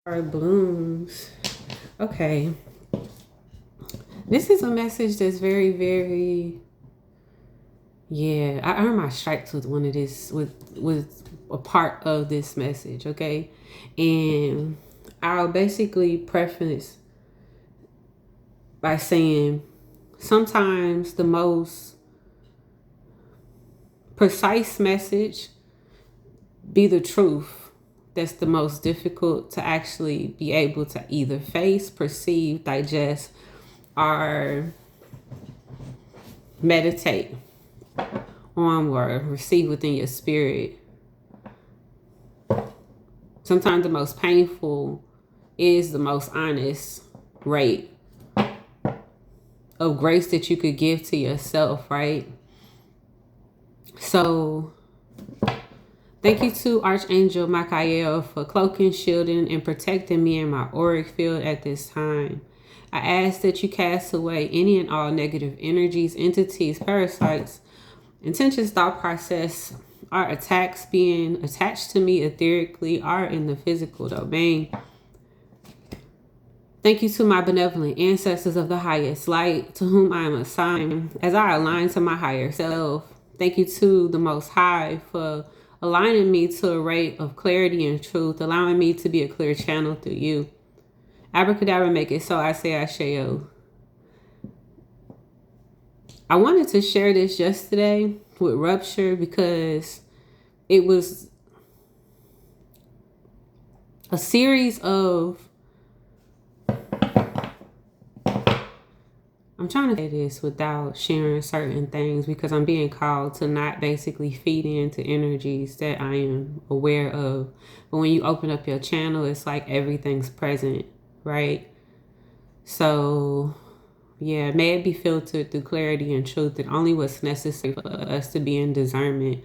Blooms. Okay. This is a message that's very, very, yeah. I earned my stripes with one of this, with a part of this message, okay? And I'll basically preface by saying sometimes the most precise message be the truth that's the most difficult to actually be able to either face, perceive, digest, or meditate on or receive within your spirit. Sometimes the most painful is the most honest rate of grace that you could give to yourself, right? So thank you to Archangel Michael for cloaking, shielding, and protecting me in my auric field at this time. I ask that you cast away any and all negative energies, entities, parasites, intentions, thought process, or attacks being attached to me etherically or in the physical domain. Thank you to my benevolent ancestors of the highest light, to whom I am assigned as I align to my higher self. Thank you to the Most High for aligning me to a rate of clarity and truth, allowing me to be a clear channel through you. Abracadabra, make it so. I say Asheo. I wanted to share this yesterday with Rupture because it was a series of, I'm trying to say this without sharing certain things because I'm being called to not basically feed into energies that I am aware of. But when you open up your channel, it's like everything's present, right? So, yeah, may it be filtered through clarity and truth and only what's necessary for us to be in discernment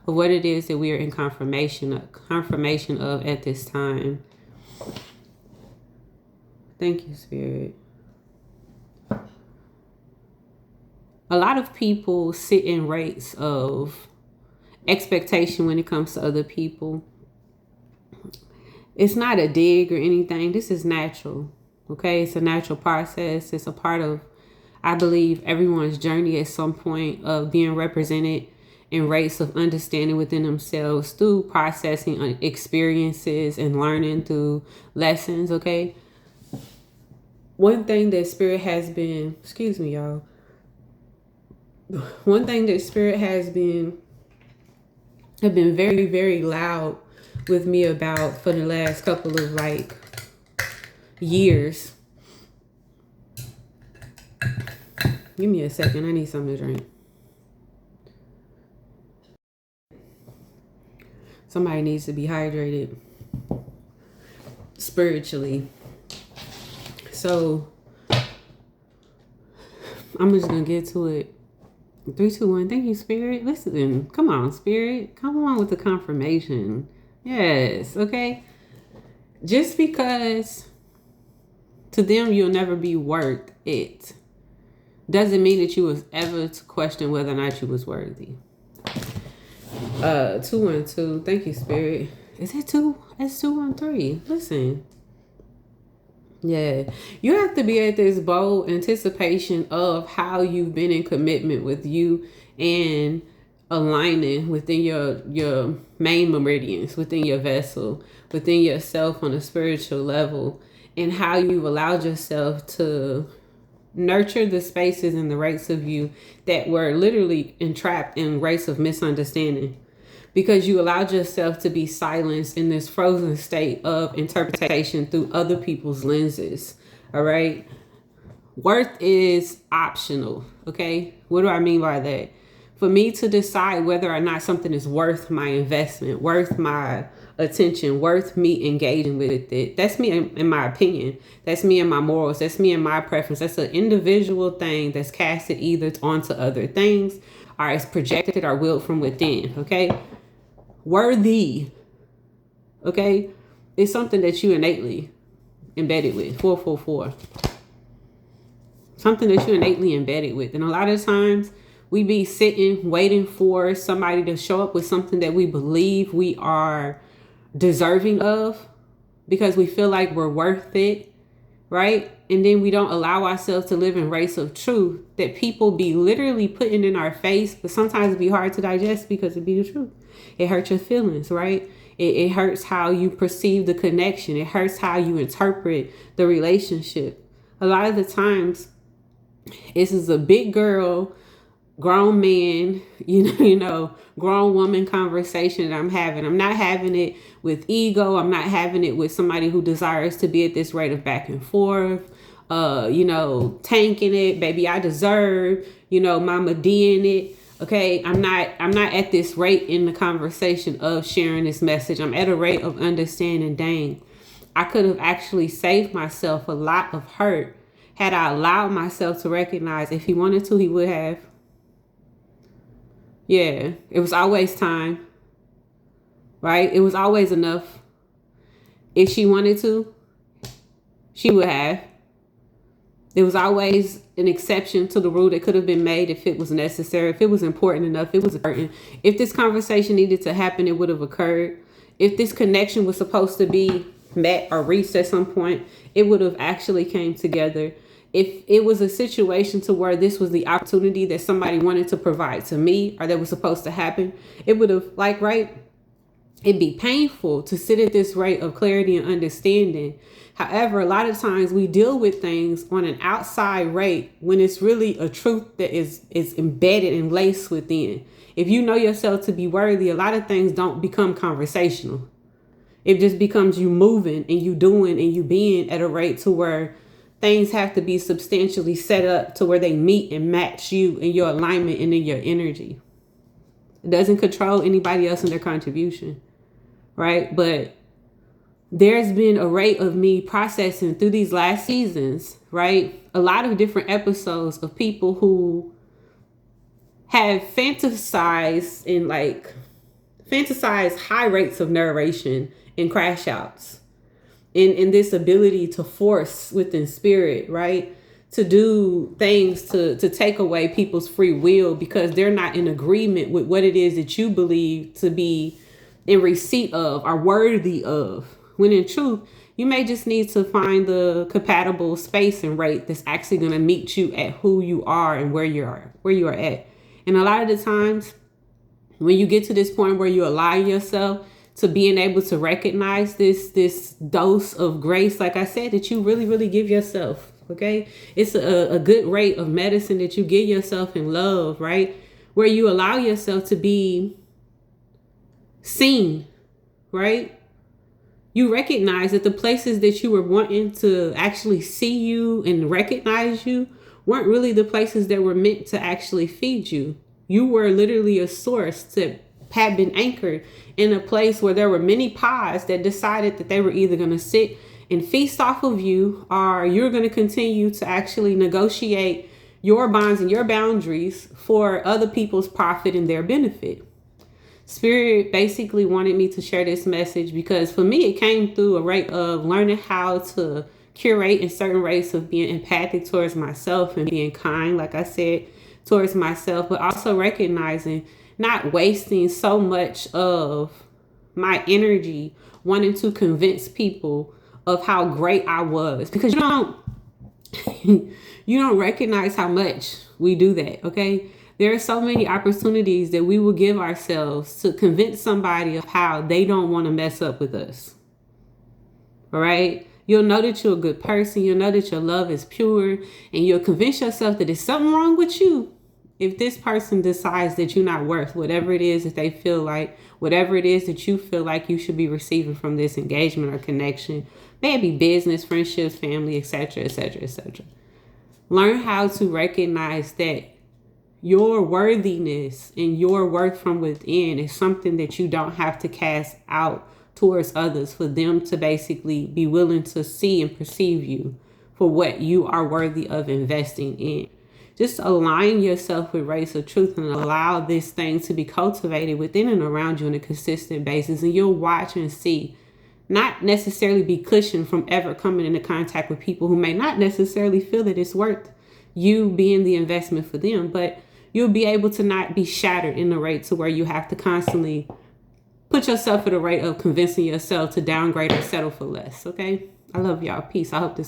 of what it is that we are in confirmation of at this time. Thank you, Spirit. A lot of people sit in rates of expectation when it comes to other people. It's not a dig or anything. This is natural. Okay, it's a natural process. It's a part of, I believe, everyone's journey at some point of being represented in rates of understanding within themselves through processing experiences and learning through lessons. Okay, one thing that Spirit has been, excuse me, y'all. One thing that Spirit have been very, very loud with me about for the last couple of years. Give me a second. I need something to drink. Somebody needs to be hydrated spiritually. So I'm just going to get to it. 3, 2, 1. Thank you, Spirit. Listen. Come on, Spirit. Come on with the confirmation. Yes. Okay. Just because to them you'll never be worth it doesn't mean that you was ever to question whether or not you was worthy. 212. Thank you, Spirit. Is it 2? It's 213. Listen. Yeah. You have to be at this bold anticipation of how you've been in commitment with you and aligning within your main meridians, within your vessel, within yourself on a spiritual level, and how you've allowed yourself to nurture the spaces and the rates of you that were literally entrapped in rates of misunderstanding because you allowed yourself to be silenced in this frozen state of interpretation through other people's lenses. All right. Worth is optional. Okay. What do I mean by that? For me to decide whether or not something is worth my investment, worth my attention, worth me engaging with it. That's me in my opinion. That's me and my morals. That's me and my preference. That's an individual thing that's casted either onto other things or is projected or willed from within. Okay. Worthy. Okay. It's something that you innately embedded with. 444. Something that you innately embedded with. And a lot of times we be sitting, waiting for somebody to show up with something that we believe we are deserving of, because we feel like we're worth it, right? And then we don't allow ourselves to live in race of truth that people be literally putting in our face, but sometimes it be hard to digest because it be the truth. It hurts your feelings, right? It hurts how you perceive the connection. It hurts how you interpret the relationship. A lot of the times, this is a big girl, grown man, grown woman conversation that I'm having. I'm not having it with ego. I'm not having it with somebody who desires to be at this rate of back and forth, tanking it. Baby, I deserve, Mama D in it. Okay, I'm not at this rate in the conversation of sharing this message. I'm at a rate of understanding, dang, I could have actually saved myself a lot of hurt had I allowed myself to recognize if he wanted to, he would have. Yeah, it was always time, right? It was always enough. If she wanted to, she would have. There was always an exception to the rule that could have been made if it was necessary, if it was important enough, it was important. If this conversation needed to happen, it would have occurred. If this connection was supposed to be met or reached at some point, it would have actually came together. If it was a situation to where this was the opportunity that somebody wanted to provide to me or that was supposed to happen, it would have, it'd be painful to sit at this rate of clarity and understanding. However, a lot of times we deal with things on an outside rate when it's really a truth that is embedded and laced within. If you know yourself to be worthy, a lot of things don't become conversational. It just becomes you moving and you doing and you being at a rate to where things have to be substantially set up to where they meet and match you in your alignment and in your energy. It doesn't control anybody else in their contribution, right? But there's been a rate of me processing through these last seasons, right? A lot of different episodes of people who have fantasized high rates of narration and crash outs in this ability to force within spirit, right? To do things to take away people's free will because they're not in agreement with what it is that you believe to be in receipt of or worthy of. When in truth, you may just need to find the compatible space and rate that's actually going to meet you at who you are and where you are at. And a lot of the times when you get to this point where you allow yourself to being able to recognize this dose of grace, like I said, that you really, really give yourself. Okay. It's a good rate of medicine that you give yourself in love, right? Where you allow yourself to be seen, right? You recognize that the places that you were wanting to actually see you and recognize you weren't really the places that were meant to actually feed you. You were literally a source that had been anchored in a place where there were many pods that decided that they were either going to sit and feast off of you, or you're going to continue to actually negotiate your bonds and your boundaries for other people's profit and their benefit. Spirit basically wanted me to share this message because for me, it came through a rate of learning how to curate in certain rates of being empathic towards myself and being kind, like I said, towards myself, but also recognizing not wasting so much of my energy wanting to convince people of how great I was, because you don't recognize how much we do that. Okay. There are so many opportunities that we will give ourselves to convince somebody of how they don't want to mess up with us. All right. You'll know that you're a good person. You'll know that your love is pure, and you'll convince yourself that there's something wrong with you if this person decides that you're not worth whatever it is that they feel like, whatever it is that you feel like you should be receiving from this engagement or connection, maybe business, friendships, family, etc., etc., etc. Learn how to recognize that your worthiness and your worth from within is something that you don't have to cast out towards others for them to basically be willing to see and perceive you for what you are worthy of investing in. Just align yourself with race of truth and allow this thing to be cultivated within and around you on a consistent basis. And you'll watch and see, not necessarily be cushioned from ever coming into contact with people who may not necessarily feel that it's worth you being the investment for them, but you'll be able to not be shattered in the rate to where you have to constantly put yourself at the rate of convincing yourself to downgrade or settle for less. Okay. I love y'all. Peace. I hope this